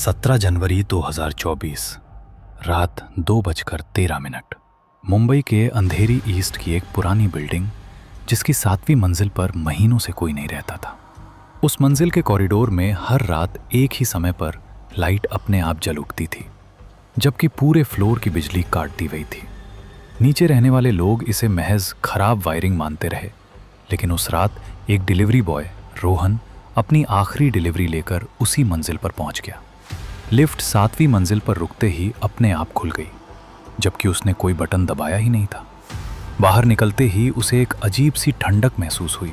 17 जनवरी 2024 रात 2:13। मुंबई के अंधेरी ईस्ट की एक पुरानी बिल्डिंग जिसकी 7वीं मंजिल पर महीनों से कोई नहीं रहता था। उस मंजिल के कॉरिडोर में हर रात एक ही समय पर लाइट अपने आप जल उठती थी, जबकि पूरे फ्लोर की बिजली काट दी गई थी। नीचे रहने वाले लोग इसे महज खराब वायरिंग मानते रहे, लेकिन उस रात एक डिलीवरी बॉय रोहन अपनी आखिरी डिलीवरी लेकर उसी मंजिल पर पहुंच गया। लिफ्ट 7वीं मंजिल पर रुकते ही अपने आप खुल गई, जबकि उसने कोई बटन दबाया ही नहीं था। बाहर निकलते ही उसे एक अजीब सी ठंडक महसूस हुई,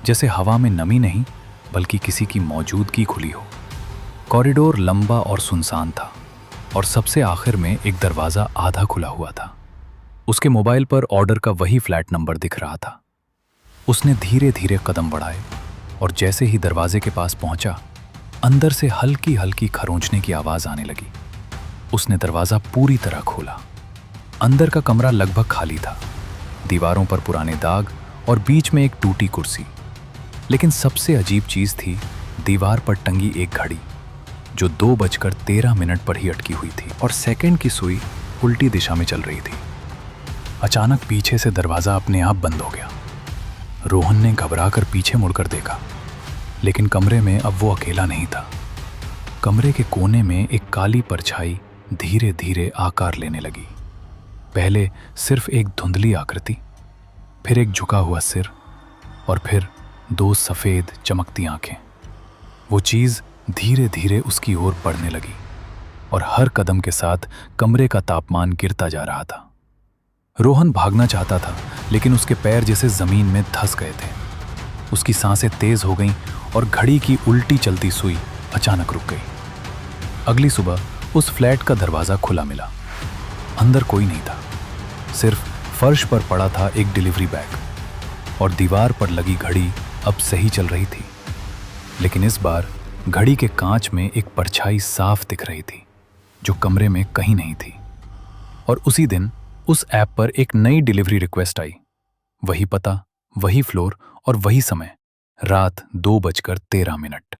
जैसे हवा में नमी नहीं बल्कि किसी की मौजूदगी खुली हो। कॉरिडोर लंबा और सुनसान था और सबसे आखिर में एक दरवाज़ा आधा खुला हुआ था। उसके मोबाइल पर ऑर्डर का वही फ्लैट नंबर दिख रहा था। उसने धीरे धीरे कदम बढ़ाए और जैसे ही दरवाजे के पास पहुंचा, अंदर से हल्की हल्की खरोंचने की आवाज आने लगी। उसने दरवाजा पूरी तरह खोला। अंदर का कमरा लगभग खाली था, दीवारों पर पुराने दाग और बीच में एक टूटी कुर्सी। लेकिन सबसे अजीब चीज थी दीवार पर टंगी एक घड़ी, जो 2:13 पर ही अटकी हुई थी और सेकंड की सुई उल्टी दिशा में चल रही थी। अचानक पीछे से दरवाजा अपने आप बंद हो गया। रोहन ने घबराकर पीछे मुड़कर देखा, लेकिन कमरे में अब वो अकेला नहीं था। कमरे के कोने में एक काली परछाई धीरे धीरे आकार लेने लगी। पहले सिर्फ एक धुंधली आकृति, फिर एक झुका हुआ सिर और फिर 2 सफेद चमकती आंखें। वो चीज धीरे धीरे उसकी ओर बढ़ने लगी और हर कदम के साथ कमरे का तापमान गिरता जा रहा था। रोहन भागना चाहता था, लेकिन उसके पैर जैसे जमीन में धंस गए थे। उसकी सांसें तेज हो गईं और घड़ी की उल्टी चलती सुई अचानक रुक गई। अगली सुबह उस फ्लैट का दरवाजा खुला मिला। अंदर कोई नहीं था, सिर्फ फर्श पर पड़ा था एक डिलीवरी बैग और दीवार पर लगी घड़ी अब सही चल रही थी। लेकिन इस बार घड़ी के कांच में एक परछाई साफ दिख रही थी, जो कमरे में कहीं नहीं थी। और उसी दिन उस ऐप पर एक नई डिलीवरी रिक्वेस्ट आई। वही पता, वही फ्लोर और वही समय, रात 2:13।